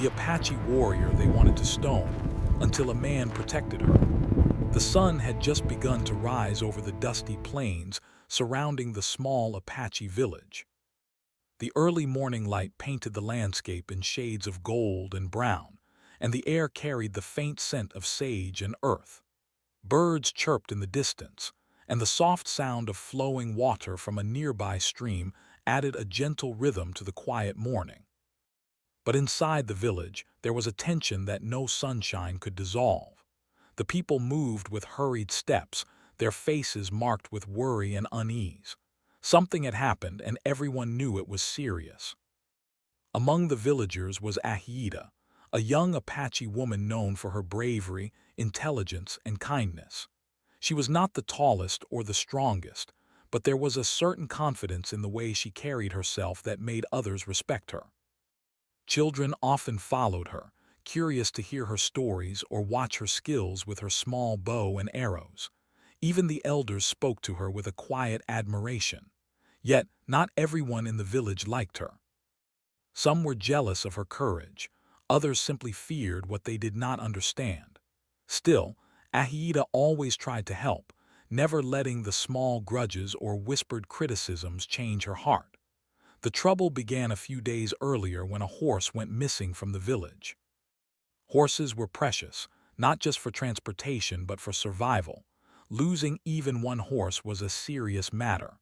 the Apache warrior they wanted to stone, until a man protected her. The sun had just begun to rise over the dusty plains surrounding the small Apache village. The early morning light painted the landscape in shades of gold and brown, and the air carried the faint scent of sage and earth. Birds chirped in the distance, and the soft sound of flowing water from a nearby stream added a gentle rhythm to the quiet morning. But inside the village, there was a tension that no sunshine could dissolve. The people moved with hurried steps, their faces marked with worry and unease. Something had happened, and everyone knew it was serious. Among the villagers was Ahiita, a young Apache woman known for her bravery, intelligence, and kindness. She was not the tallest or the strongest, but there was a certain confidence in the way she carried herself that made others respect her. Children often followed her, curious to hear her stories or watch her skills with her small bow and arrows. Even the elders spoke to her with a quiet admiration. Yet, not everyone in the village liked her. Some were jealous of her courage, others simply feared what they did not understand. Still, Ahiita always tried to help, never letting the small grudges or whispered criticisms change her heart. The trouble began a few days earlier when a horse went missing from the village. Horses were precious, not just for transportation but for survival. Losing even one horse was a serious matter.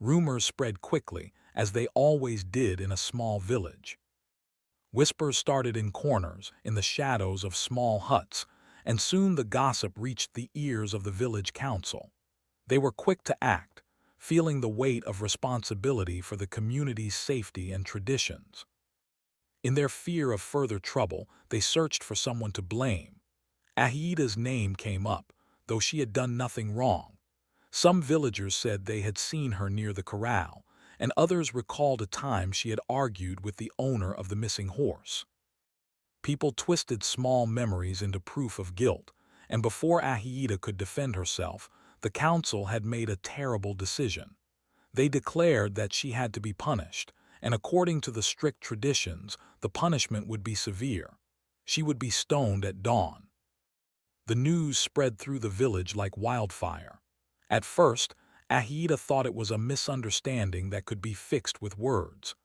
Rumors spread quickly, as they always did in a small village. Whispers started in corners, in the shadows of small huts, and soon the gossip reached the ears of the village council. They were quick to act, feeling the weight of responsibility for the community's safety and traditions. In their fear of further trouble, they searched for someone to blame. Ahiita's name came up, though she had done nothing wrong. Some villagers said they had seen her near the corral, and others recalled a time she had argued with the owner of the missing horse. People twisted small memories into proof of guilt, and before Ahiita could defend herself, the council had made a terrible decision. They declared that she had to be punished, and according to the strict traditions, the punishment would be severe. She would be stoned at dawn. The news spread through the village like wildfire. At first, Ahiita thought it was a misunderstanding that could be fixed with words.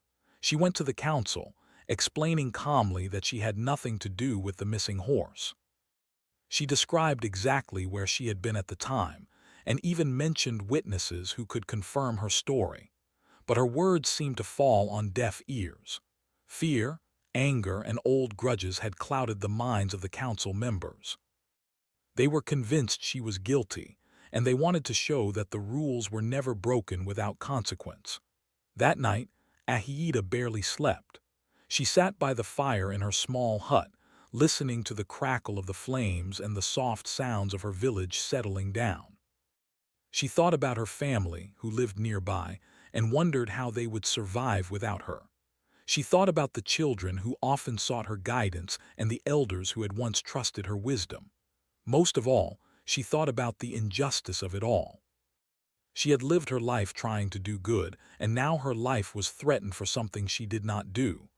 She went to the council, explaining calmly that she had nothing to do with the missing horse. She described exactly where she had been at the time, and even mentioned witnesses who could confirm her story. But her words seemed to fall on deaf ears. Fear, anger, and old grudges had clouded the minds of the council members. They were convinced she was guilty, and they wanted to show that the rules were never broken without consequence. That night, Ahiita barely slept. She sat by the fire in her small hut, listening to the crackle of the flames and the soft sounds of her village settling down. She thought about her family, who lived nearby, and wondered how they would survive without her. She thought about the children who often sought her guidance and the elders who had once trusted her wisdom. Most of all, she thought about the injustice of it all. She had lived her life trying to do good, and now her life was threatened for something she did not do.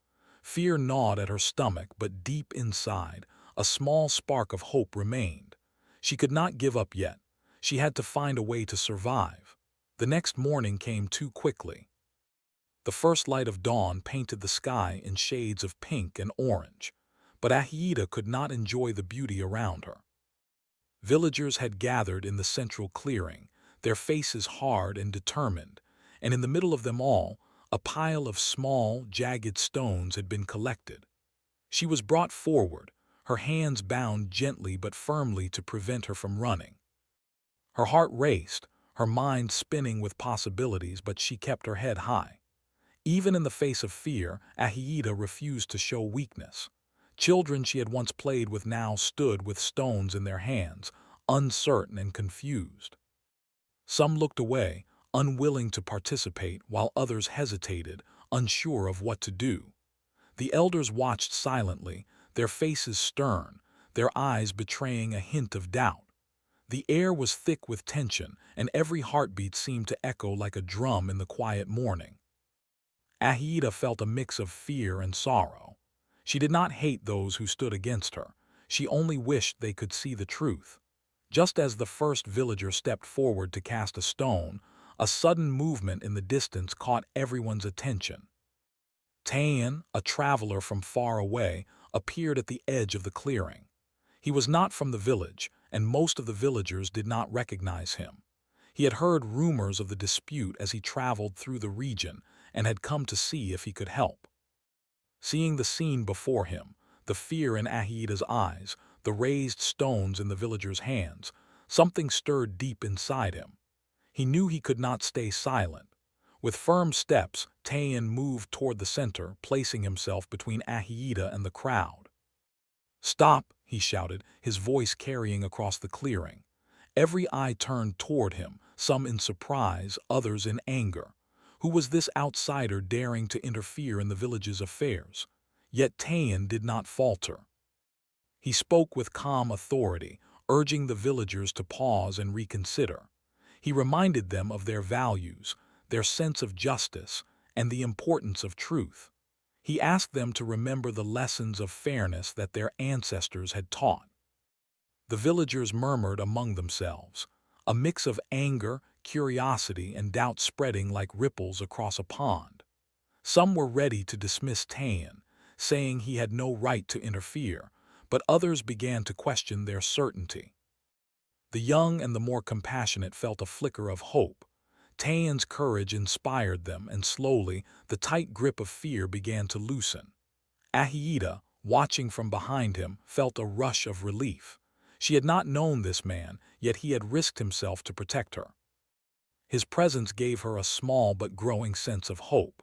Fear gnawed at her stomach, but deep inside, a small spark of hope remained. She could not give up yet. She had to find a way to survive. The next morning came too quickly. The first light of dawn painted the sky in shades of pink and orange, but Ahiita could not enjoy the beauty around her. Villagers had gathered in the central clearing, their faces hard and determined, and in the middle of them all, a pile of small, jagged stones had been collected. She was brought forward, her hands bound gently but firmly to prevent her from running. Her heart raced, her mind spinning with possibilities, but she kept her head high. Even in the face of fear, Ahiita refused to show weakness. Children she had once played with now stood with stones in their hands, uncertain and confused. Some looked away, unwilling to participate, while others hesitated, unsure of what to do. The elders watched silently, their faces stern, their eyes betraying a hint of doubt. The air was thick with tension, and every heartbeat seemed to echo like a drum in the quiet morning. Ahiita felt a mix of fear and sorrow. She did not hate those who stood against her. She only wished they could see the truth. Just as the first villager stepped forward to cast a stone, a sudden movement in the distance caught everyone's attention. Tayan, a traveler from far away, appeared at the edge of the clearing. He was not from the village, and most of the villagers did not recognize him. He had heard rumors of the dispute as he traveled through the region and had come to see if he could help. Seeing the scene before him, the fear in Ahida's eyes, the raised stones in the villager's hands, something stirred deep inside him. He knew he could not stay silent. With firm steps, Tayan moved toward the center, placing himself between Ahida and the crowd. "Stop!" he shouted, his voice carrying across the clearing. Every eye turned toward him, some in surprise, others in anger. Who was this outsider daring to interfere in the village's affairs? Yet Tayan did not falter. He spoke with calm authority, urging the villagers to pause and reconsider. He reminded them of their values, their sense of justice, and the importance of truth. He asked them to remember the lessons of fairness that their ancestors had taught. The villagers murmured among themselves, a mix of anger, curiosity, and doubt spreading like ripples across a pond. Some were ready to dismiss Tayan, saying he had no right to interfere, but others began to question their certainty. The young and the more compassionate felt a flicker of hope. Tayan's courage inspired them, and slowly the tight grip of fear began to loosen. Ahida, watching from behind him, felt a rush of relief. She had not known this man, yet he had risked himself to protect her. His presence gave her a small but growing sense of hope.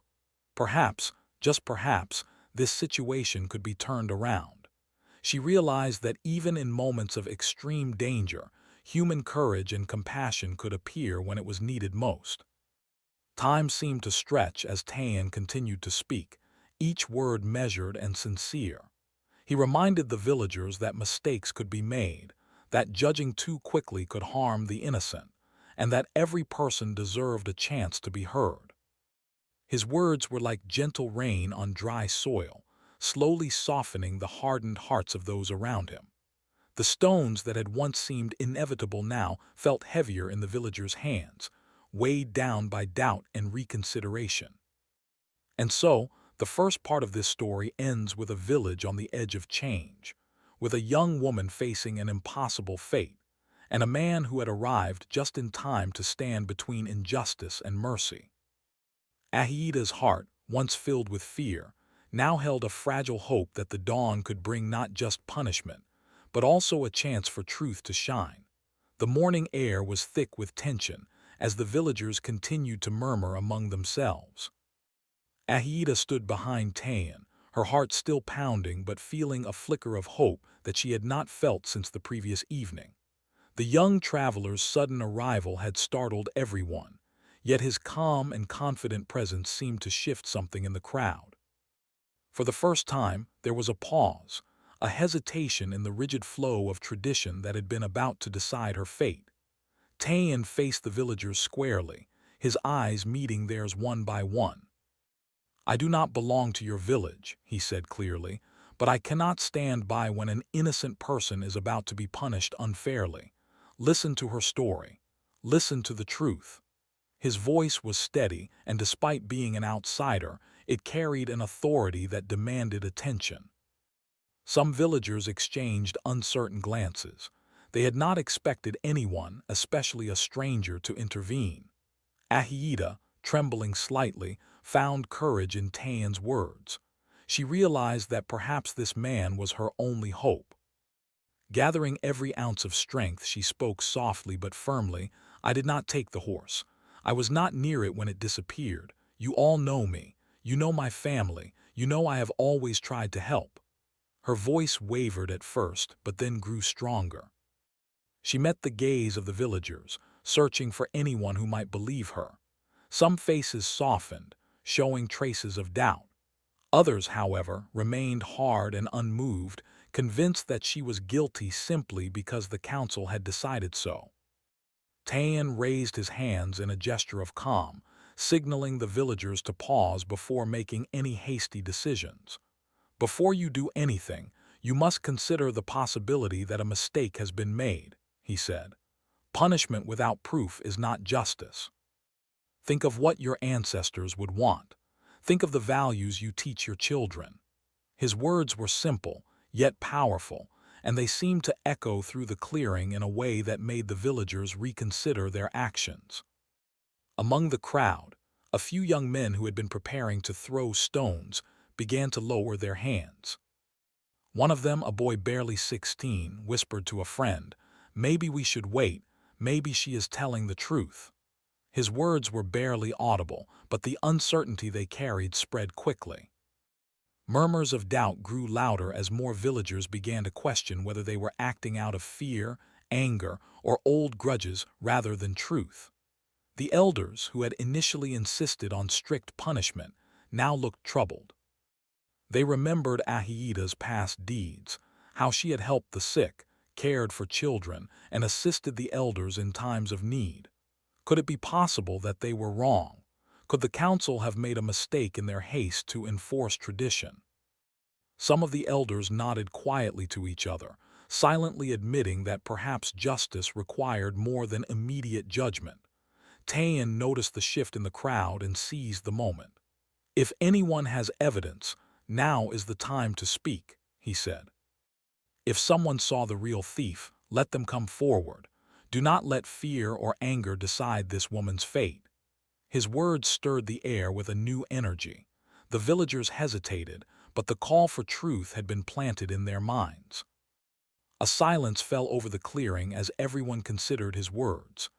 Perhaps, just perhaps, this situation could be turned around. She realized that even in moments of extreme danger, human courage and compassion could appear when it was needed most. Time seemed to stretch as Tayan continued to speak, each word measured and sincere. He reminded the villagers that mistakes could be made, that judging too quickly could harm the innocent, and that every person deserved a chance to be heard. His words were like gentle rain on dry soil, slowly softening the hardened hearts of those around him. The stones that had once seemed inevitable now felt heavier in the villagers' hands, weighed down by doubt and reconsideration. And so, the first part of this story ends with a village on the edge of change, with a young woman facing an impossible fate, and a man who had arrived just in time to stand between injustice and mercy. Ahida's heart, once filled with fear, now held a fragile hope that the dawn could bring not just punishment, but also a chance for truth to shine. The morning air was thick with tension as the villagers continued to murmur among themselves. Ahida stood behind Tayan, her heart still pounding but feeling a flicker of hope that she had not felt since the previous evening. The young traveler's sudden arrival had startled everyone, yet his calm and confident presence seemed to shift something in the crowd. For the first time, there was a pause, a hesitation in the rigid flow of tradition that had been about to decide her fate. Tayan faced the villagers squarely, his eyes meeting theirs one by one. "I do not belong to your village," he said clearly, "but I cannot stand by when an innocent person is about to be punished unfairly. Listen to her story. Listen to the truth." His voice was steady, and despite being an outsider, it carried an authority that demanded attention. Some villagers exchanged uncertain glances. They had not expected anyone, especially a stranger, to intervene. Ahida, trembling slightly, found courage in Tayan's words. She realized that perhaps this man was her only hope. Gathering every ounce of strength, she spoke softly but firmly, "I did not take the horse. I was not near it when it disappeared. You all know me. You know my family. You know I have always tried to help." Her voice wavered at first, but then grew stronger. She met the gaze of the villagers, searching for anyone who might believe her. Some faces softened, showing traces of doubt. Others, however, remained hard and unmoved, convinced that she was guilty simply because the council had decided so. Tayan raised his hands in a gesture of calm, signaling the villagers to pause before making any hasty decisions. Before you do anything, you must consider the possibility that a mistake has been made, he said. Punishment without proof is not justice. Think of what your ancestors would want. Think of the values you teach your children. His words were simple, yet powerful, and they seemed to echo through the clearing in a way that made the villagers reconsider their actions. Among the crowd, a few young men who had been preparing to throw stones began to lower their hands. One of them, a boy barely 16, whispered to a friend, "Maybe we should wait, maybe she is telling the truth." His words were barely audible, but the uncertainty they carried spread quickly. Murmurs of doubt grew louder as more villagers began to question whether they were acting out of fear, anger, or old grudges rather than truth. The elders, who had initially insisted on strict punishment, now looked troubled. They remembered Ahieda's past deeds, how she had helped the sick, cared for children, and assisted the elders in times of need. Could it be possible that they were wrong? Could the council have made a mistake in their haste to enforce tradition? Some of the elders nodded quietly to each other, silently admitting that perhaps justice required more than immediate judgment. Tayan noticed the shift in the crowd and seized the moment. "If anyone has evidence, now is the time to speak," he said. "If someone saw the real thief, let them come forward. Do not let fear or anger decide this woman's fate." His words stirred the air with a new energy. The villagers hesitated, but the call for truth had been planted in their minds. A silence fell over the clearing as everyone considered his words.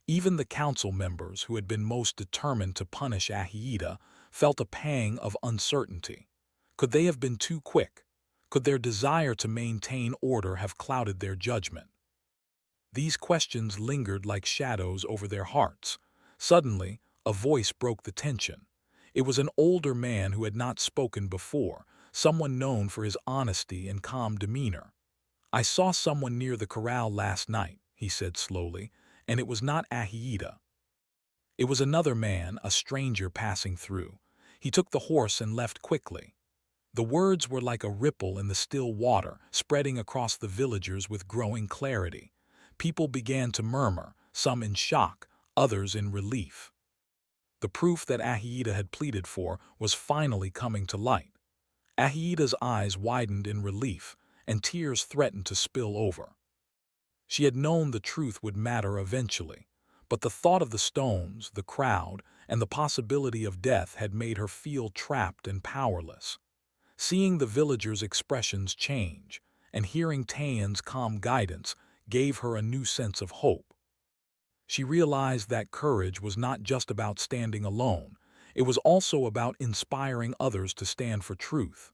Even the council members, who had been most determined to punish Ahieda, felt a pang of uncertainty. Could they have been too quick? Could their desire to maintain order have clouded their judgment? These questions lingered like shadows over their hearts. Suddenly, a voice broke the tension. It was an older man who had not spoken before, someone known for his honesty and calm demeanor. "I saw someone near the corral last night," he said slowly, "and it was not Ahieda. It was another man, a stranger passing through. He took the horse and left quickly." The words were like a ripple in the still water, spreading across the villagers with growing clarity. People began to murmur, some in shock, others in relief. The proof that Ahieda had pleaded for was finally coming to light. Ahieda's eyes widened in relief, and tears threatened to spill over. She had known the truth would matter eventually, but the thought of the stones, the crowd, and the possibility of death had made her feel trapped and powerless. Seeing the villagers' expressions change, and hearing Tayan's calm guidance gave her a new sense of hope. She realized that courage was not just about standing alone, it was also about inspiring others to stand for truth.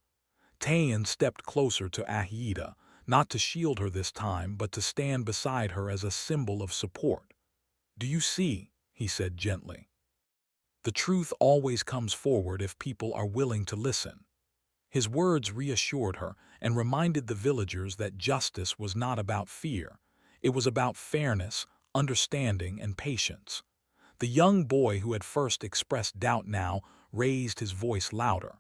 Tayan stepped closer to Ahieda, not to shield her this time, but to stand beside her as a symbol of support. "Do you see?" he said gently. "The truth always comes forward if people are willing to listen." His words reassured her and reminded the villagers that justice was not about fear. It was about fairness, understanding, and patience. The young boy who had first expressed doubt now raised his voice louder.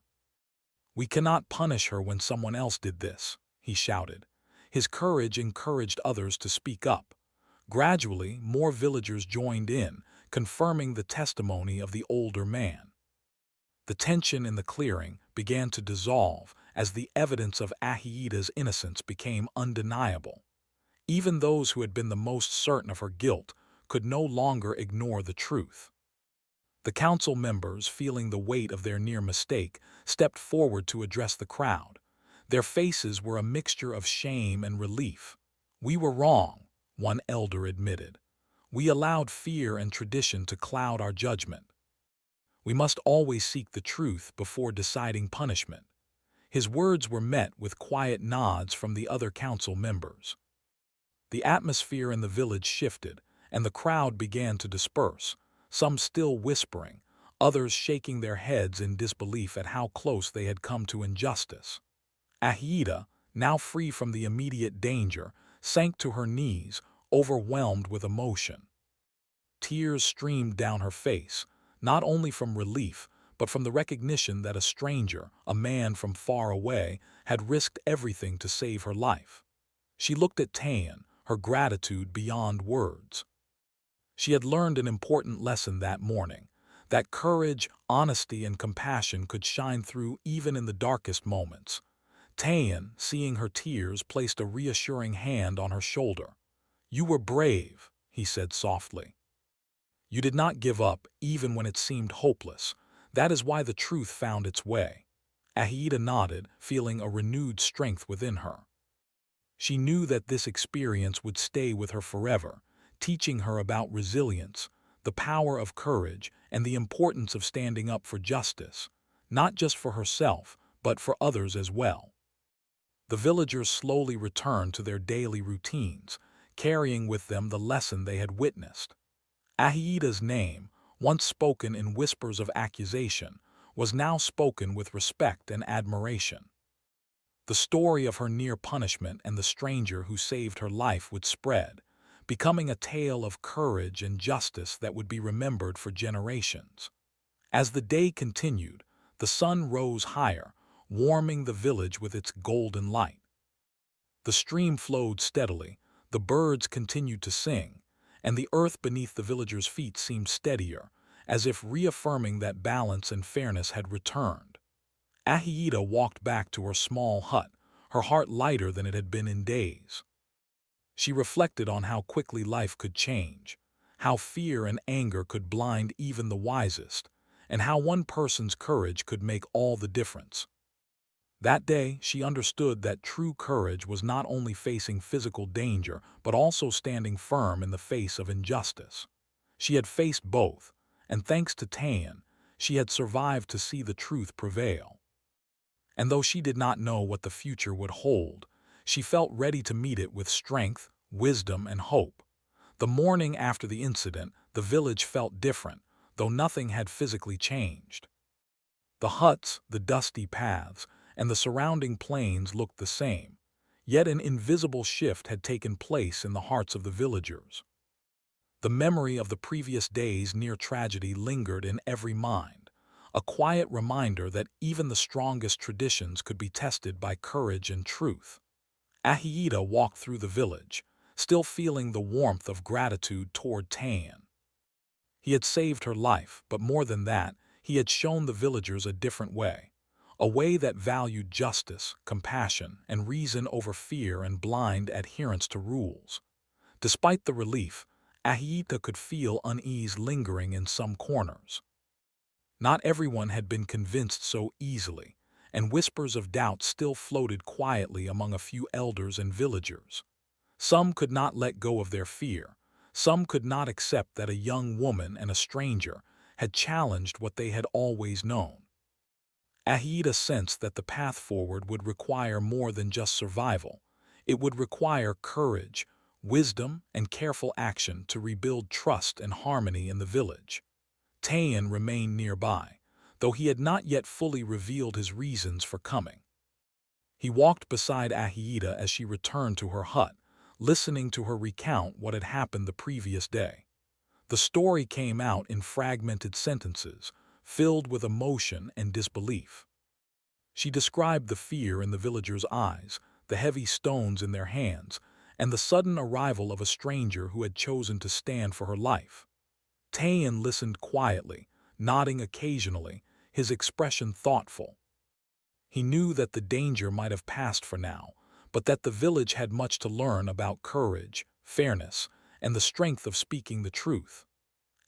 "We cannot punish her when someone else did this," he shouted. His courage encouraged others to speak up. Gradually, more villagers joined in, confirming the testimony of the older man. The tension in the clearing began to dissolve as the evidence of Ahieda's innocence became undeniable. Even those who had been the most certain of her guilt could no longer ignore the truth. The council members, feeling the weight of their near mistake, stepped forward to address the crowd. Their faces were a mixture of shame and relief. "We were wrong," one elder admitted. "We allowed fear and tradition to cloud our judgment. We must always seek the truth before deciding punishment." His words were met with quiet nods from the other council members. The atmosphere in the village shifted, and the crowd began to disperse, some still whispering, others shaking their heads in disbelief at how close they had come to injustice. Ahieda, now free from the immediate danger, sank to her knees, overwhelmed with emotion. Tears streamed down her face, not only from relief, but from the recognition that a stranger, a man from far away, had risked everything to save her life. She looked at Tan, her gratitude beyond words. She had learned an important lesson that morning, that courage, honesty, and compassion could shine through even in the darkest moments. Tan, seeing her tears, placed a reassuring hand on her shoulder. "You were brave," he said softly. "You did not give up even when it seemed hopeless. That is why the truth found its way." Ahida nodded, feeling a renewed strength within her. She knew that this experience would stay with her forever, teaching her about resilience, the power of courage, and the importance of standing up for justice, not just for herself, but for others as well. The villagers slowly returned to their daily routines, carrying with them the lesson they had witnessed. Ahida's name, once spoken in whispers of accusation, was now spoken with respect and admiration. The story of her near punishment and the stranger who saved her life would spread, becoming a tale of courage and justice that would be remembered for generations. As the day continued, the sun rose higher, warming the village with its golden light. The stream flowed steadily, the birds continued to sing, and the earth beneath the villagers' feet seemed steadier, as if reaffirming that balance and fairness had returned. Ahida walked back to her small hut, her heart lighter than it had been in days. She reflected on how quickly life could change, how fear and anger could blind even the wisest, and how one person's courage could make all the difference. That day, she understood that true courage was not only facing physical danger, but also standing firm in the face of injustice. She had faced both, and thanks to Tan, she had survived to see the truth prevail. And though she did not know what the future would hold, she felt ready to meet it with strength, wisdom, and hope. The morning after the incident, the village felt different, though nothing had physically changed. The huts, the dusty paths, and the surrounding plains looked the same, yet an invisible shift had taken place in the hearts of the villagers. The memory of the previous day's near tragedy lingered in every mind, a quiet reminder that even the strongest traditions could be tested by courage and truth. Ahida walked through the village, still feeling the warmth of gratitude toward Tan. He had saved her life, but more than that, he had shown the villagers a different way, a way that valued justice, compassion, and reason over fear and blind adherence to rules. Despite the relief, Ahida could feel unease lingering in some corners. Not everyone had been convinced so easily, and whispers of doubt still floated quietly among a few elders and villagers. Some could not let go of their fear. Some could not accept that a young woman and a stranger had challenged what they had always known. Ahida sensed that the path forward would require more than just survival. It would require courage, wisdom, and careful action to rebuild trust and harmony in the village. Tayan remained nearby, though he had not yet fully revealed his reasons for coming. He walked beside Ahida as she returned to her hut, listening to her recount what had happened the previous day. The story came out in fragmented sentences, filled with emotion and disbelief. She described the fear in the villagers' eyes, the heavy stones in their hands, and the sudden arrival of a stranger who had chosen to stand for her life. Tayan listened quietly, nodding occasionally, his expression thoughtful. He knew that the danger might have passed for now, but that the village had much to learn about courage, fairness, and the strength of speaking the truth.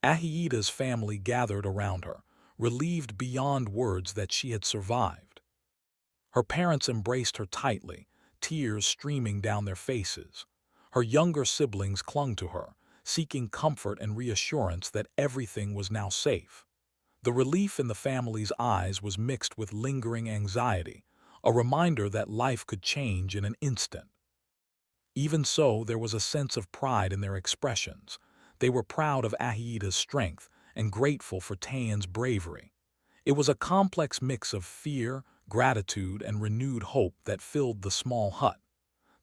Ahida's family gathered around her, relieved beyond words that she had survived. Her parents embraced her tightly, tears streaming down their faces. Her younger siblings clung to her, seeking comfort and reassurance that everything was now safe. The relief in the family's eyes was mixed with lingering anxiety, a reminder that life could change in an instant. Even so, there was a sense of pride in their expressions. They were proud of Ahida's strength and grateful for Tayan's bravery. It was a complex mix of fear, gratitude, and renewed hope that filled the small hut.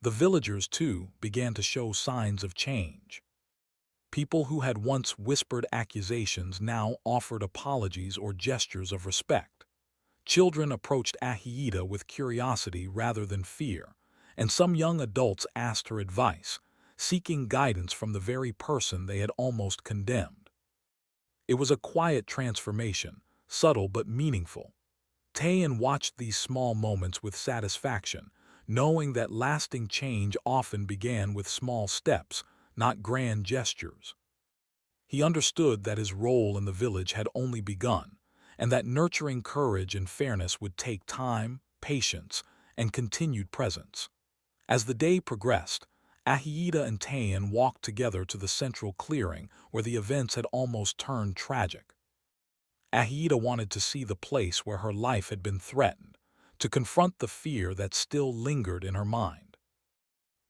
The villagers, too, began to show signs of change. People who had once whispered accusations now offered apologies or gestures of respect. Children approached Ahiita with curiosity rather than fear, and some young adults asked her advice, seeking guidance from the very person they had almost condemned. It was a quiet transformation, subtle but meaningful. Tayan watched these small moments with satisfaction, knowing that lasting change often began with small steps, not grand gestures. He understood that his role in the village had only begun, and that nurturing courage and fairness would take time, patience, and continued presence. As the day progressed, Ahiita and Tayan walked together to the central clearing where the events had almost turned tragic. Ahiita wanted to see the place where her life had been threatened, to confront the fear that still lingered in her mind.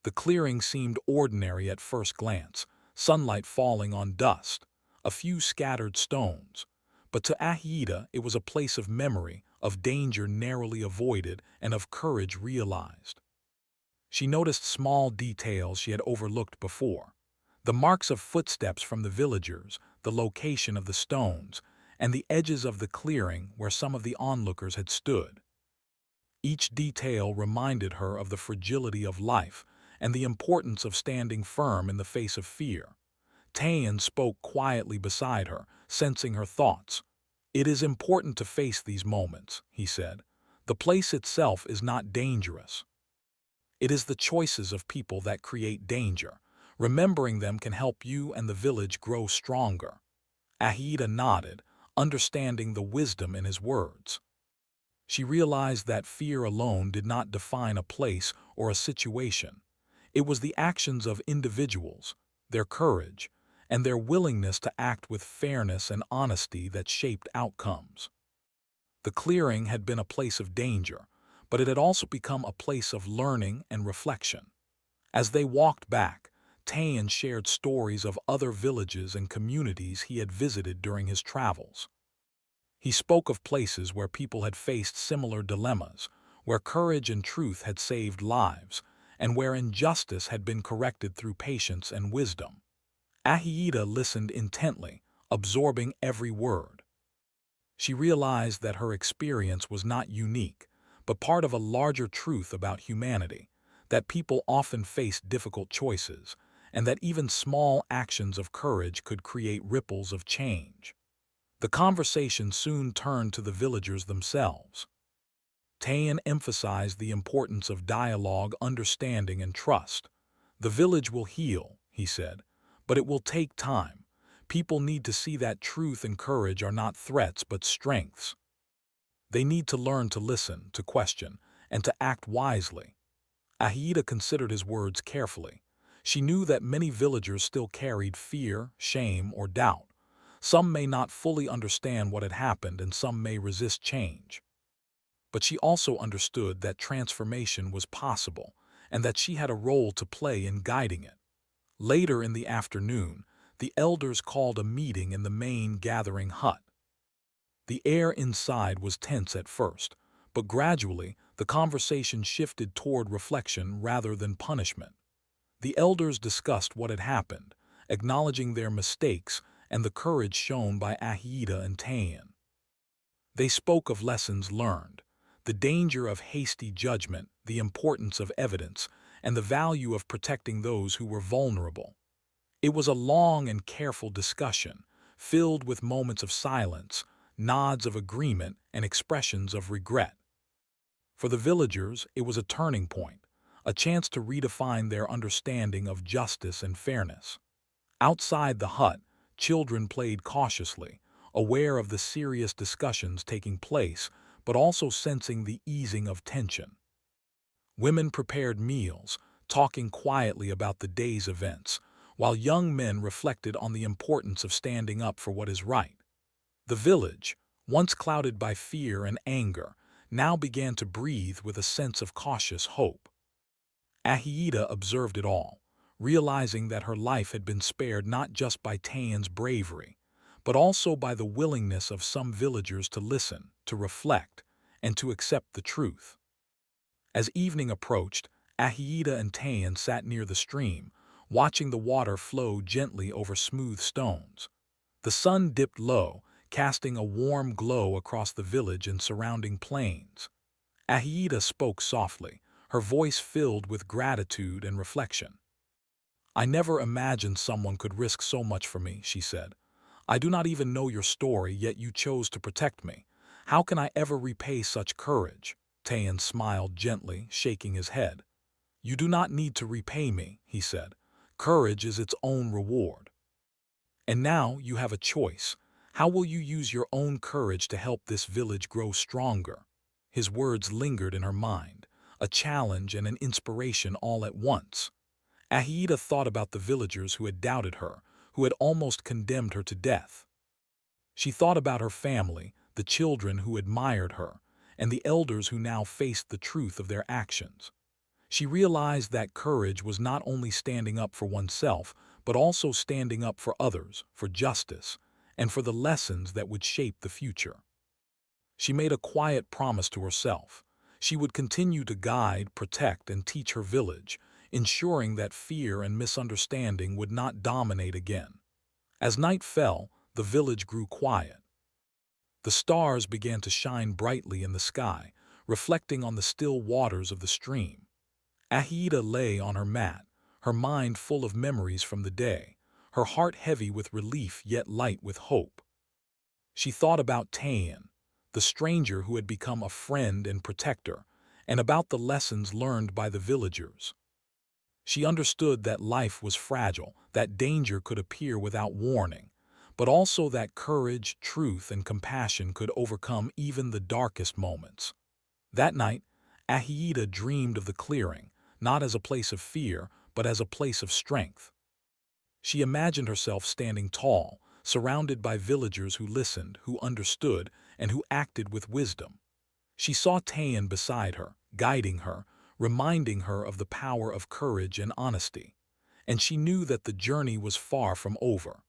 The clearing seemed ordinary at first glance, sunlight falling on dust, a few scattered stones. But to Ahiita it was a place of memory, of danger narrowly avoided, and of courage realized. She noticed small details she had overlooked before. The marks of footsteps from the villagers, the location of the stones, and the edges of the clearing where some of the onlookers had stood. Each detail reminded her of the fragility of life and the importance of standing firm in the face of fear. Tayan spoke quietly beside her, sensing her thoughts. "It is important to face these moments," he said. "The place itself is not dangerous. It is the choices of people that create danger. Remembering them can help you and the village grow stronger." Ahiita nodded, understanding the wisdom in his words. She realized that fear alone did not define a place or a situation. It was the actions of individuals, their courage, and their willingness to act with fairness and honesty that shaped outcomes. The clearing had been a place of danger, but it had also become a place of learning and reflection. As they walked back, Tayan shared stories of other villages and communities he had visited during his travels. He spoke of places where people had faced similar dilemmas, where courage and truth had saved lives, and where injustice had been corrected through patience and wisdom. Ahiita listened intently, absorbing every word. She realized that her experience was not unique, but part of a larger truth about humanity, that people often face difficult choices, and that even small actions of courage could create ripples of change. The conversation soon turned to the villagers themselves. Tayan emphasized the importance of dialogue, understanding, and trust. "The village will heal," he said, "but it will take time. People need to see that truth and courage are not threats but strengths. They need to learn to listen, to question, and to act wisely." Ahiita considered his words carefully. She knew that many villagers still carried fear, shame, or doubt. Some may not fully understand what had happened and some may resist change. But she also understood that transformation was possible and that she had a role to play in guiding it. Later in the afternoon, the elders called a meeting in the main gathering hut. The air inside was tense at first, but gradually the conversation shifted toward reflection rather than punishment. The elders discussed what had happened, acknowledging their mistakes and the courage shown by Ahiita and Tayan. They spoke of lessons learned, the danger of hasty judgment, the importance of evidence, and the value of protecting those who were vulnerable. It was a long and careful discussion, filled with moments of silence, nods of agreement, and expressions of regret. For the villagers, it was a turning point, a chance to redefine their understanding of justice and fairness. Outside the hut, children played cautiously, aware of the serious discussions taking place, but also sensing the easing of tension. Women prepared meals, talking quietly about the day's events, while young men reflected on the importance of standing up for what is right. The village, once clouded by fear and anger, now began to breathe with a sense of cautious hope. Ahiita observed it all, realizing that her life had been spared not just by Tayan's bravery, but also by the willingness of some villagers to listen, to reflect, and to accept the truth. As evening approached, Ahiita and Tayan sat near the stream, watching the water flow gently over smooth stones. The sun dipped low, casting a warm glow across the village and surrounding plains. Ahida spoke softly, her voice filled with gratitude and reflection. "I never imagined someone could risk so much for me," she said. "I do not even know your story, yet you chose to protect me. How can I ever repay such courage?" Tayan smiled gently, shaking his head. "You do not need to repay me," he said. "Courage is its own reward. And now you have a choice. How will you use your own courage to help this village grow stronger?" His words lingered in her mind, a challenge and an inspiration all at once. Ahida thought about the villagers who had doubted her, who had almost condemned her to death. She thought about her family, the children who admired her, and the elders who now faced the truth of their actions. She realized that courage was not only standing up for oneself, but also standing up for others, for justice, and for the lessons that would shape the future. She made a quiet promise to herself. She would continue to guide, protect, and teach her village, ensuring that fear and misunderstanding would not dominate again. As night fell, the village grew quiet. The stars began to shine brightly in the sky, reflecting on the still waters of the stream. Ahida lay on her mat, her mind full of memories from the day, her heart heavy with relief yet light with hope. She thought about Tayan, the stranger who had become a friend and protector, and about the lessons learned by the villagers. She understood that life was fragile, that danger could appear without warning, but also that courage, truth, and compassion could overcome even the darkest moments. That night, Ahida dreamed of the clearing, not as a place of fear, but as a place of strength. She imagined herself standing tall, surrounded by villagers who listened, who understood, and who acted with wisdom. She saw Tayan beside her, guiding her, reminding her of the power of courage and honesty. And she knew that the journey was far from over.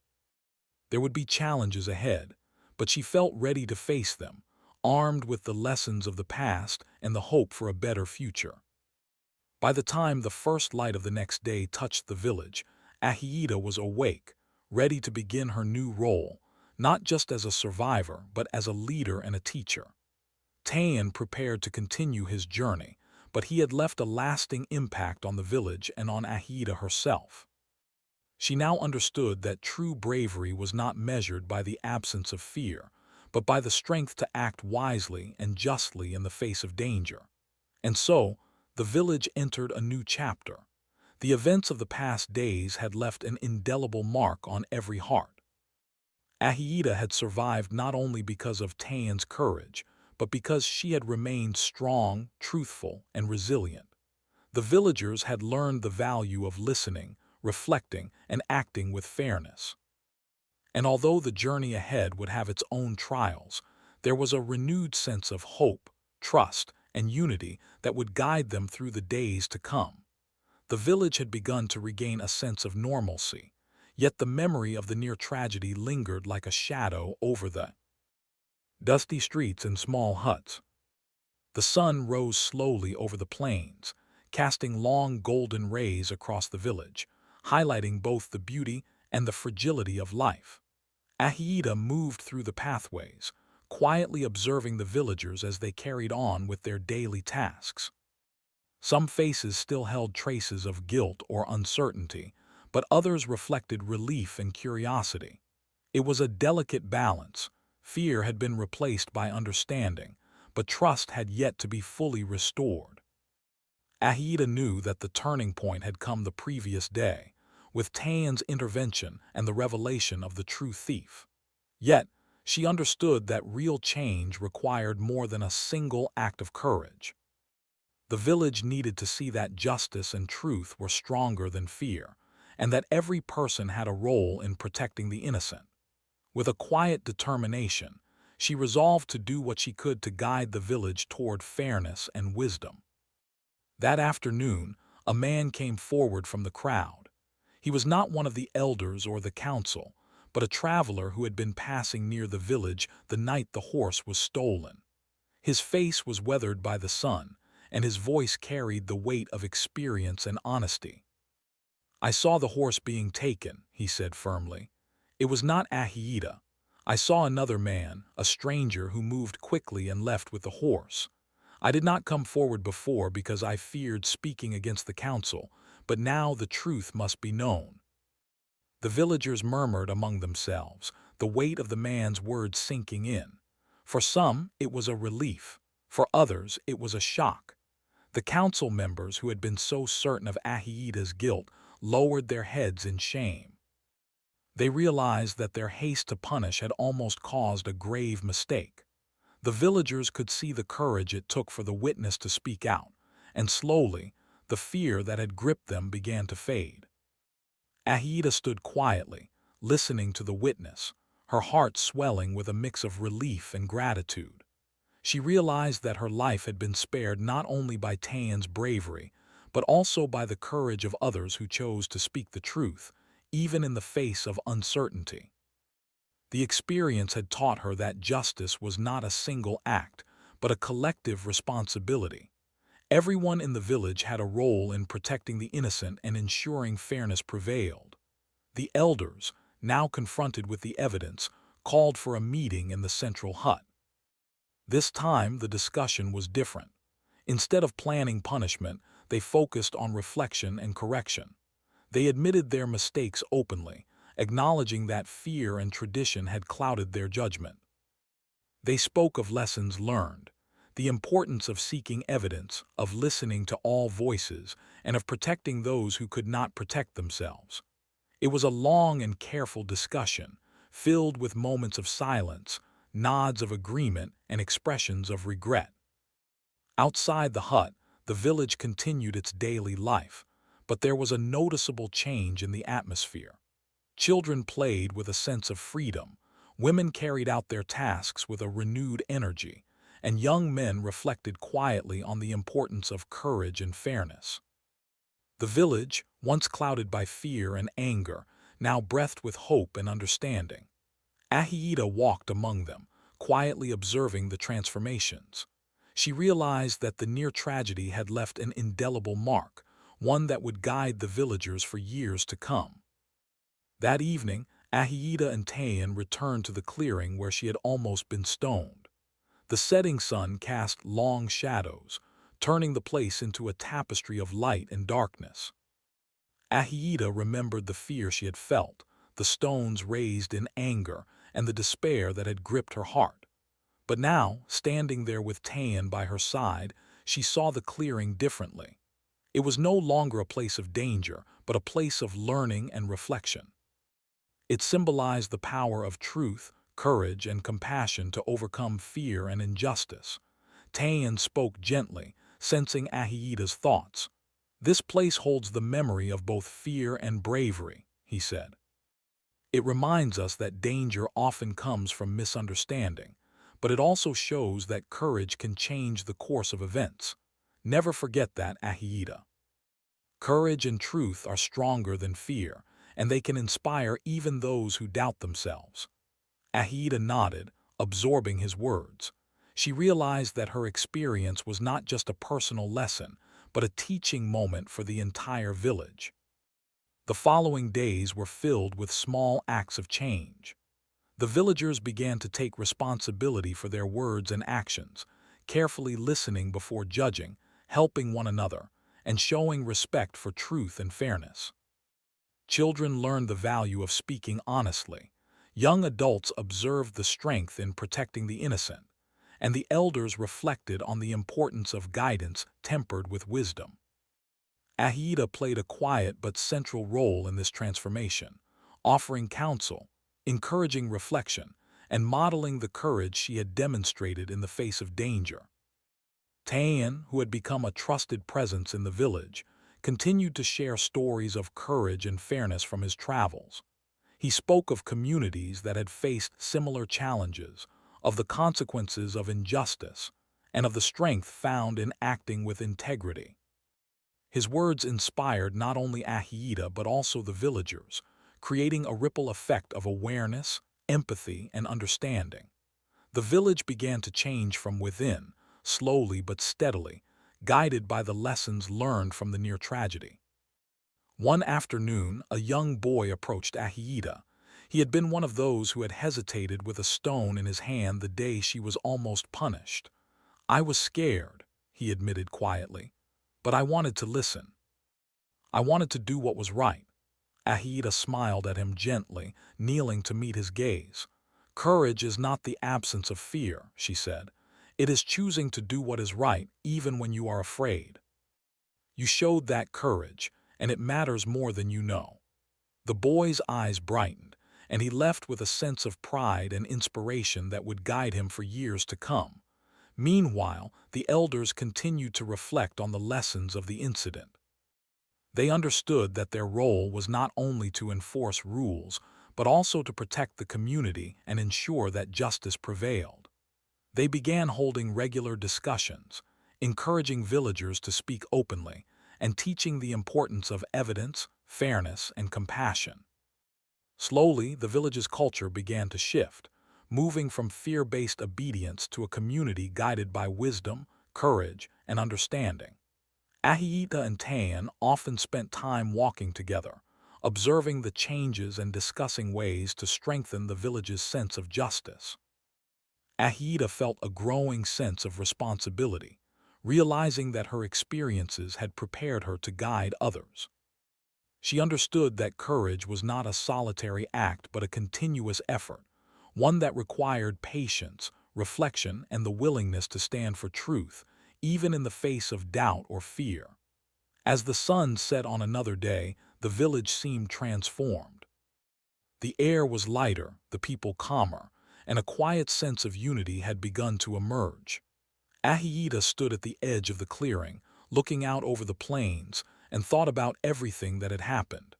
There would be challenges ahead, but she felt ready to face them, armed with the lessons of the past and the hope for a better future. By the time the first light of the next day touched the village, Ahida was awake, ready to begin her new role, not just as a survivor, but as a leader and a teacher. Tayan prepared to continue his journey, but he had left a lasting impact on the village and on Ahida herself. She now understood that true bravery was not measured by the absence of fear, but by the strength to act wisely and justly in the face of danger. And so, the village entered a new chapter. The events of the past days had left an indelible mark on every heart. Ahida had survived not only because of Tayan's courage, but because she had remained strong, truthful, and resilient. The villagers had learned the value of listening, reflecting, and acting with fairness. And although the journey ahead would have its own trials, there was a renewed sense of hope, trust, and unity that would guide them through the days to come. The village had begun to regain a sense of normalcy, yet the memory of the near tragedy lingered like a shadow over the dusty streets and small huts. The sun rose slowly over the plains, casting long golden rays across the village, highlighting both the beauty and the fragility of life. Ahida moved through the pathways, quietly observing the villagers as they carried on with their daily tasks. Some faces still held traces of guilt or uncertainty, but others reflected relief and curiosity. It was a delicate balance. Fear had been replaced by understanding, but trust had yet to be fully restored. Ahida knew that the turning point had come the previous day, with Tayan's intervention and the revelation of the true thief. Yet, she understood that real change required more than a single act of courage. The village needed to see that justice and truth were stronger than fear, and that every person had a role in protecting the innocent. With a quiet determination, she resolved to do what she could to guide the village toward fairness and wisdom. That afternoon, a man came forward from the crowd. He was not one of the elders or the council, but a traveler who had been passing near the village the night the horse was stolen. His face was weathered by the sun, and his voice carried the weight of experience and honesty. "I saw the horse being taken," he said firmly. "It was not Ahiita. I saw another man, a stranger who moved quickly and left with the horse. I did not come forward before because I feared speaking against the council, but now the truth must be known." The villagers murmured among themselves, the weight of the man's words sinking in. For some, it was a relief. For others, it was a shock. The council members who had been so certain of Ahiita's guilt lowered their heads in shame. They realized that their haste to punish had almost caused a grave mistake. The villagers could see the courage it took for the witness to speak out, and slowly, the fear that had gripped them began to fade. Ahiita stood quietly, listening to the witness, her heart swelling with a mix of relief and gratitude. She realized that her life had been spared not only by Tayan's bravery, but also by the courage of others who chose to speak the truth, even in the face of uncertainty. The experience had taught her that justice was not a single act, but a collective responsibility. Everyone in the village had a role in protecting the innocent and ensuring fairness prevailed. The elders, now confronted with the evidence, called for a meeting in the central hut. This time, the discussion was different. Instead of planning punishment, they focused on reflection and correction. They admitted their mistakes openly, acknowledging that fear and tradition had clouded their judgment. They spoke of lessons learned, the importance of seeking evidence, of listening to all voices, and of protecting those who could not protect themselves. It was a long and careful discussion, filled with moments of silence, nods of agreement, and expressions of regret. Outside the hut, the village continued its daily life, but there was a noticeable change in the atmosphere. Children played with a sense of freedom, women carried out their tasks with a renewed energy, and young men reflected quietly on the importance of courage and fairness. The village, once clouded by fear and anger, now breathed with hope and understanding. Ahiita walked among them, quietly observing the transformations. She realized that the near tragedy had left an indelible mark, one that would guide the villagers for years to come. That evening, Ahiita and Tayan returned to the clearing where she had almost been stoned. The setting sun cast long shadows, turning the place into a tapestry of light and darkness. Ahiita remembered the fear she had felt, the stones raised in anger, and the despair that had gripped her heart. But now, standing there with Tayan by her side, she saw the clearing differently. It was no longer a place of danger, but a place of learning and reflection. It symbolized the power of truth, courage, and compassion to overcome fear and injustice. Tayan spoke gently, sensing Ahiita's thoughts. "This place holds the memory of both fear and bravery," he said. "It reminds us that danger often comes from misunderstanding, but it also shows that courage can change the course of events. Never forget that, Ahiita. Courage and truth are stronger than fear, and they can inspire even those who doubt themselves." Ahiita nodded, absorbing his words. She realized that her experience was not just a personal lesson, but a teaching moment for the entire village. The following days were filled with small acts of change. The villagers began to take responsibility for their words and actions, carefully listening before judging, helping one another, and showing respect for truth and fairness. Children learned the value of speaking honestly. Young adults observed the strength in protecting the innocent, and the elders reflected on the importance of guidance tempered with wisdom. Ahiita played a quiet but central role in this transformation, offering counsel, encouraging reflection, and modeling the courage she had demonstrated in the face of danger. Tayan, who had become a trusted presence in the village, continued to share stories of courage and fairness from his travels. He spoke of communities that had faced similar challenges, of the consequences of injustice, and of the strength found in acting with integrity. His words inspired not only Ahiita but also the villagers, creating a ripple effect of awareness, empathy, and understanding. The village began to change from within, slowly but steadily, guided by the lessons learned from the near tragedy. One afternoon, a young boy approached Ahiyita. He had been one of those who had hesitated with a stone in his hand the day she was almost punished. "I was scared," he admitted quietly, "but I wanted to listen. I wanted to do what was right." Ahiyita smiled at him gently, kneeling to meet his gaze. "Courage is not the absence of fear," she said. "It is choosing to do what is right even when you are afraid. You showed that courage, and it matters more than you know." The boy's eyes brightened, and he left with a sense of pride and inspiration that would guide him for years to come. Meanwhile, the elders continued to reflect on the lessons of the incident. They understood that their role was not only to enforce rules, but also to protect the community and ensure that justice prevailed. They began holding regular discussions, encouraging villagers to speak openly, and teaching the importance of evidence, fairness, and compassion. Slowly, the village's culture began to shift, moving from fear-based obedience to a community guided by wisdom, courage, and understanding. Ahiyita and Tan often spent time walking together, observing the changes and discussing ways to strengthen the village's sense of justice. Ahiyita felt a growing sense of responsibility, realizing that her experiences had prepared her to guide others. She understood that courage was not a solitary act but a continuous effort, one that required patience, reflection, and the willingness to stand for truth, even in the face of doubt or fear. As the sun set on another day, the village seemed transformed. The air was lighter, the people calmer, and a quiet sense of unity had begun to emerge. Ahiyita stood at the edge of the clearing, looking out over the plains, and thought about everything that had happened.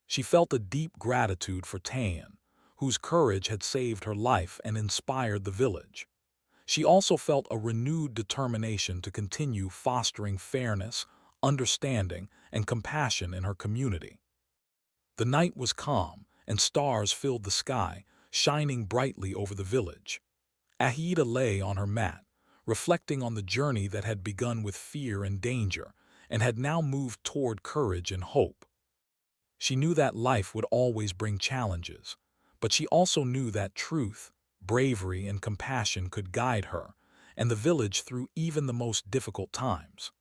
She felt a deep gratitude for Tan, whose courage had saved her life and inspired the village. She also felt a renewed determination to continue fostering fairness, understanding, and compassion in her community. The night was calm, and stars filled the sky, shining brightly over the village. Ahiyita lay on her mat, reflecting on the journey that had begun with fear and danger, and had now moved toward courage and hope. She knew that life would always bring challenges, but she also knew that truth, bravery, and compassion could guide her and the village through even the most difficult times.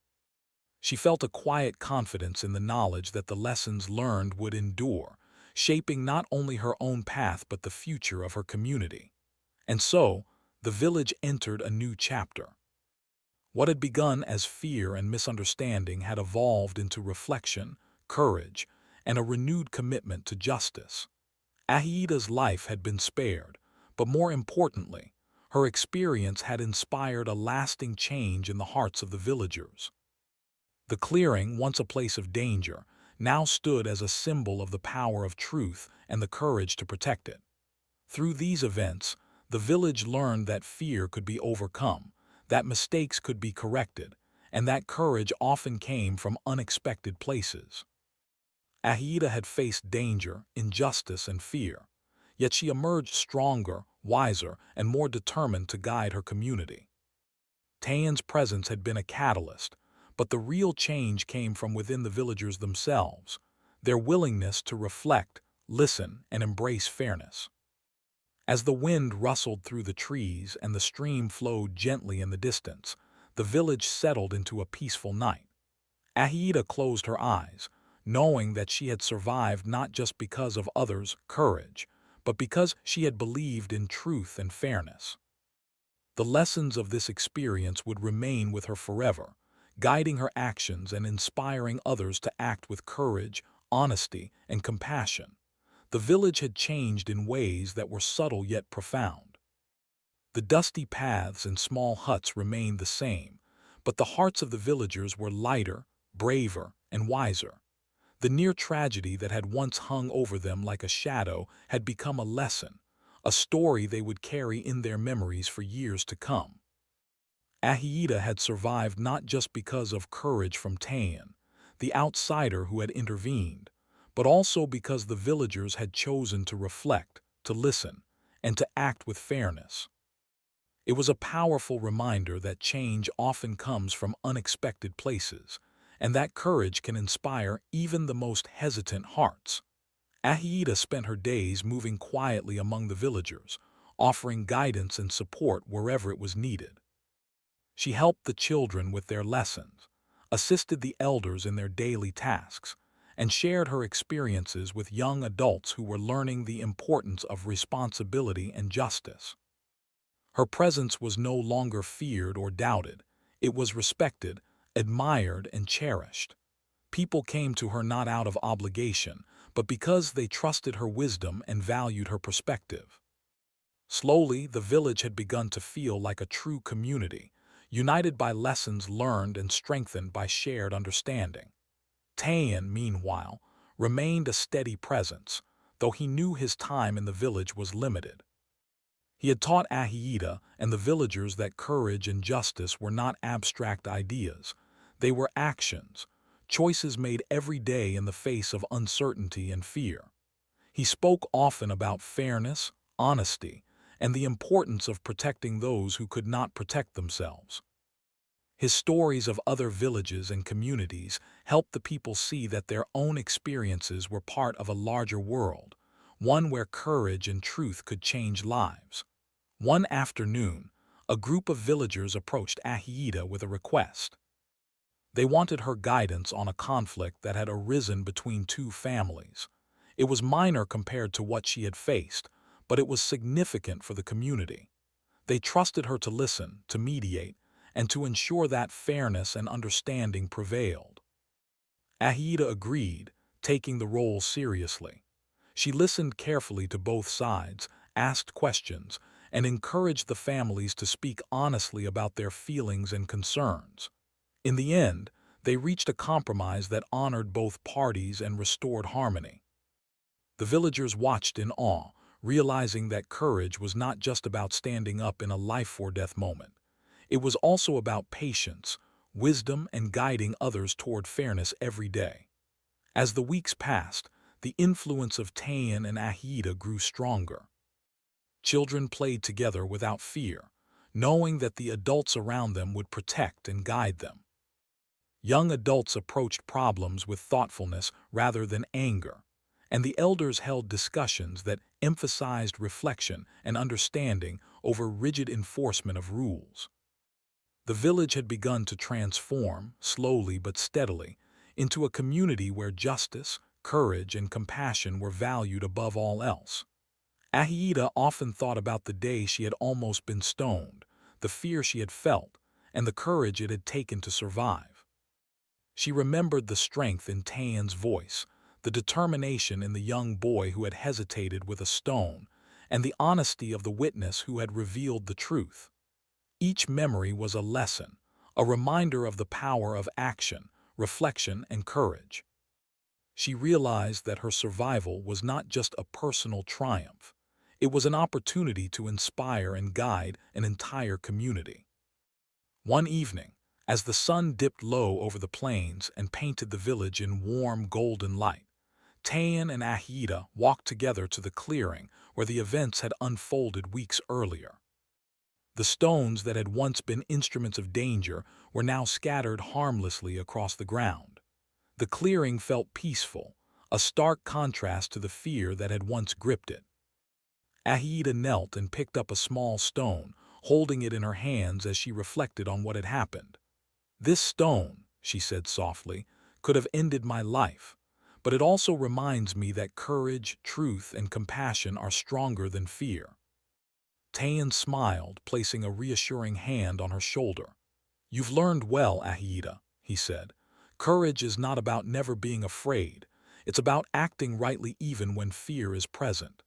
She felt a quiet confidence in the knowledge that the lessons learned would endure, shaping not only her own path but the future of her community. And so, the village entered a new chapter. What had begun as fear and misunderstanding had evolved into reflection, courage, and a renewed commitment to justice. Ahiyita's life had been spared, but more importantly, her experience had inspired a lasting change in the hearts of the villagers. The clearing, once a place of danger, now stood as a symbol of the power of truth and the courage to protect it. Through these events, the village learned that fear could be overcome, that mistakes could be corrected, and that courage often came from unexpected places. Ahiyita had faced danger, injustice, and fear, yet she emerged stronger, wiser, and more determined to guide her community. Tayan's presence had been a catalyst, but the real change came from within the villagers themselves, their willingness to reflect, listen, and embrace fairness. As the wind rustled through the trees and the stream flowed gently in the distance, the village settled into a peaceful night. Ahiyita closed her eyes, knowing that she had survived not just because of others' courage, but because she had believed in truth and fairness. The lessons of this experience would remain with her forever, guiding her actions and inspiring others to act with courage, honesty, and compassion. The village had changed in ways that were subtle yet profound. The dusty paths and small huts remained the same, but the hearts of the villagers were lighter, braver, and wiser. The near tragedy that had once hung over them like a shadow had become a lesson, a story they would carry in their memories for years to come. Ahiyita had survived not just because of courage from Tan, the outsider who had intervened, but also because the villagers had chosen to reflect, to listen, and to act with fairness. It was a powerful reminder that change often comes from unexpected places, and that courage can inspire even the most hesitant hearts. Ahiita spent her days moving quietly among the villagers, offering guidance and support wherever it was needed. She helped the children with their lessons, assisted the elders in their daily tasks, and shared her experiences with young adults who were learning the importance of responsibility and justice. Her presence was no longer feared or doubted. It was respected, admired, and cherished. People came to her not out of obligation, but because they trusted her wisdom and valued her perspective. Slowly, the village had begun to feel like a true community, united by lessons learned and strengthened by shared understanding. Tayan, meanwhile, remained a steady presence, though he knew his time in the village was limited. He had taught Ahiita and the villagers that courage and justice were not abstract ideas. They were actions, choices made every day in the face of uncertainty and fear. He spoke often about fairness, honesty, and the importance of protecting those who could not protect themselves. His stories of other villages and communities helped the people see that their own experiences were part of a larger world, one where courage and truth could change lives. One afternoon, a group of villagers approached Ahiita with a request. They wanted her guidance on a conflict that had arisen between two families. It was minor compared to what she had faced, but it was significant for the community. They trusted her to listen, to mediate, and to ensure that fairness and understanding prevailed. Ahiita agreed, taking the role seriously. She listened carefully to both sides, asked questions, and encouraged the families to speak honestly about their feelings and concerns. In the end, they reached a compromise that honored both parties and restored harmony. The villagers watched in awe, realizing that courage was not just about standing up in a life-or-death moment. It was also about patience, wisdom, and guiding others toward fairness every day. As the weeks passed, the influence of Tayan and Ahiita grew stronger. Children played together without fear, knowing that the adults around them would protect and guide them. Young adults approached problems with thoughtfulness rather than anger, and the elders held discussions that emphasized reflection and understanding over rigid enforcement of rules. The village had begun to transform, slowly but steadily, into a community where justice, courage, and compassion were valued above all else. Ahiita often thought about the day she had almost been stoned, the fear she had felt, and the courage it had taken to survive. She remembered the strength in Tayan's voice, the determination in the young boy who had hesitated with a stone, and the honesty of the witness who had revealed the truth. Each memory was a lesson, a reminder of the power of action, reflection, and courage. She realized that her survival was not just a personal triumph. It was an opportunity to inspire and guide an entire community. One evening, as the sun dipped low over the plains and painted the village in warm golden light, Tayan and Ahiita walked together to the clearing where the events had unfolded weeks earlier. The stones that had once been instruments of danger were now scattered harmlessly across the ground. The clearing felt peaceful, a stark contrast to the fear that had once gripped it. Ahiita knelt and picked up a small stone, holding it in her hands as she reflected on what had happened. "This stone," she said softly, "could have ended my life, but it also reminds me that courage, truth, and compassion are stronger than fear." Tayan smiled, placing a reassuring hand on her shoulder. "You've learned well, Ahiita," he said. "Courage is not about never being afraid. It's about acting rightly even when fear is present.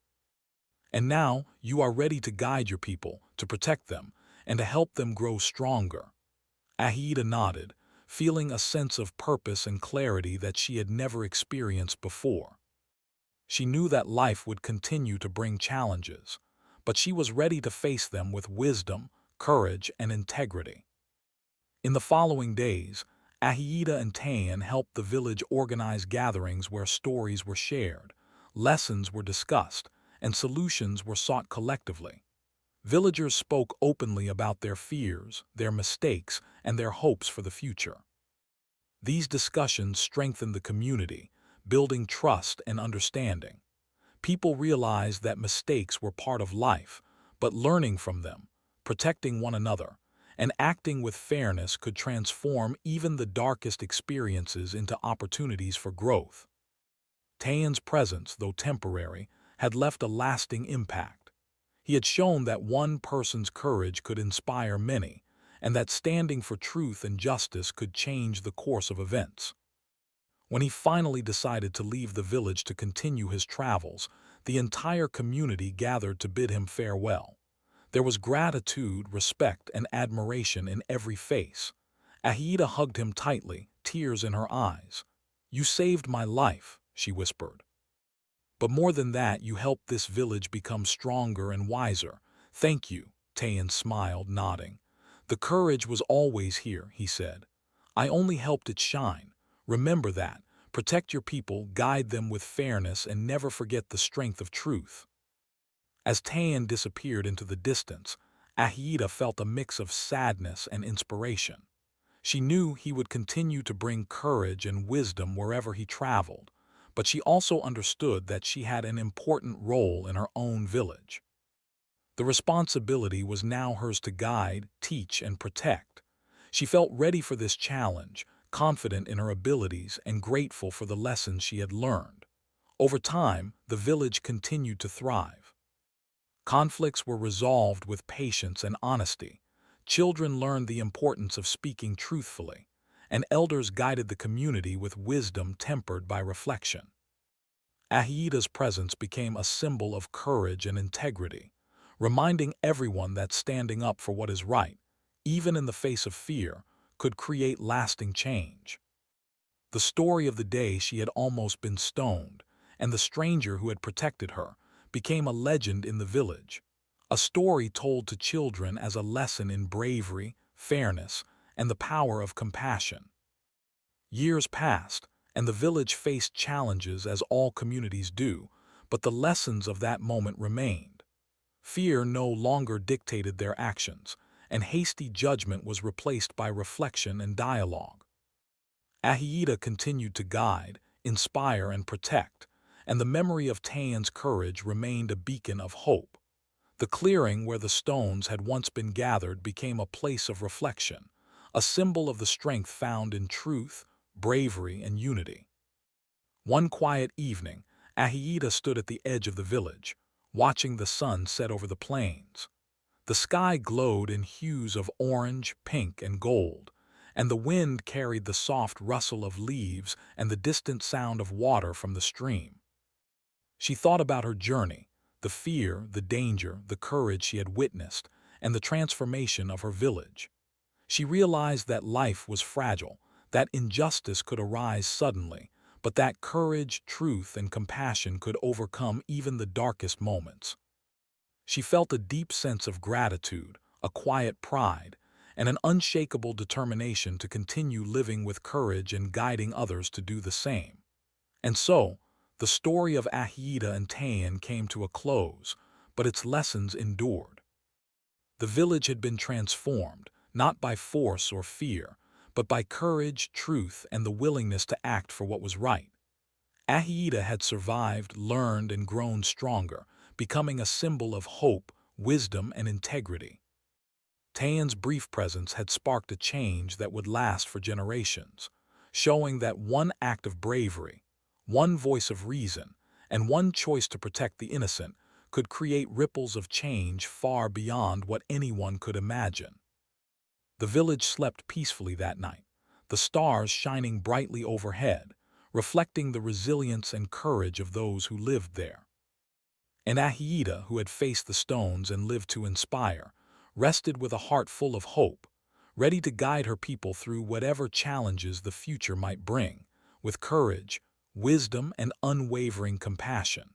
And now you are ready to guide your people, to protect them, and to help them grow stronger." Ahiita nodded, feeling a sense of purpose and clarity that she had never experienced before. She knew that life would continue to bring challenges, but she was ready to face them with wisdom, courage, and integrity. In the following days, Ahiita and Tayan helped the village organize gatherings where stories were shared, lessons were discussed, and solutions were sought collectively. Villagers spoke openly about their fears, their mistakes, and their hopes for the future. These discussions strengthened the community, building trust and understanding. People realized that mistakes were part of life, but learning from them, protecting one another, and acting with fairness could transform even the darkest experiences into opportunities for growth. Tayan's presence, though temporary, had left a lasting impact. He had shown that one person's courage could inspire many, and that standing for truth and justice could change the course of events. When he finally decided to leave the village to continue his travels, the entire community gathered to bid him farewell. There was gratitude, respect, and admiration in every face. Ahida hugged him tightly, tears in her eyes. "You saved my life," she whispered. "But more than that, you helped this village become stronger and wiser. Thank you," Tayan smiled, nodding. "The courage was always here," he said. "I only helped it shine. Remember that. Protect your people, guide them with fairness, and never forget the strength of truth." As Tayan disappeared into the distance, Ahida felt a mix of sadness and inspiration. She knew he would continue to bring courage and wisdom wherever he traveled, but she also understood that she had an important role in her own village. The responsibility was now hers to guide, teach, and protect. She felt ready for this challenge, confident in her abilities and grateful for the lessons she had learned. Over time, the village continued to thrive. Conflicts were resolved with patience and honesty. Children learned the importance of speaking truthfully, and elders guided the community with wisdom tempered by reflection. Ahida's presence became a symbol of courage and integrity, reminding everyone that standing up for what is right, even in the face of fear, could create lasting change. The story of the day she had almost been stoned, and the stranger who had protected her, became a legend in the village, a story told to children as a lesson in bravery, fairness, and the power of compassion. Years passed, and the village faced challenges as all communities do, but the lessons of that moment remained. Fear no longer dictated their actions, and hasty judgment was replaced by reflection and dialogue. Ahida continued to guide, inspire, and protect, and the memory of Tayan's courage remained a beacon of hope. The clearing where the stones had once been gathered became a place of reflection, a symbol of the strength found in truth, bravery, and unity. One quiet evening, Ahida stood at the edge of the village, watching the sun set over the plains. The sky glowed in hues of orange, pink, and gold, and the wind carried the soft rustle of leaves and the distant sound of water from the stream. She thought about her journey, the fear, the danger, the courage she had witnessed, and the transformation of her village. She realized that life was fragile, that injustice could arise suddenly, but that courage, truth, and compassion could overcome even the darkest moments. She felt a deep sense of gratitude, a quiet pride, and an unshakable determination to continue living with courage and guiding others to do the same. And so, the story of Ahida and Tayan came to a close, but its lessons endured. The village had been transformed, not by force or fear, but by courage, truth, and the willingness to act for what was right. Ahida had survived, learned, and grown stronger, becoming a symbol of hope, wisdom, and integrity. Tayan's brief presence had sparked a change that would last for generations, showing that one act of bravery, one voice of reason, and one choice to protect the innocent could create ripples of change far beyond what anyone could imagine. The village slept peacefully that night, the stars shining brightly overhead, reflecting the resilience and courage of those who lived there. And Ahida, who had faced the stones and lived to inspire, rested with a heart full of hope, ready to guide her people through whatever challenges the future might bring, with courage, wisdom, and unwavering compassion.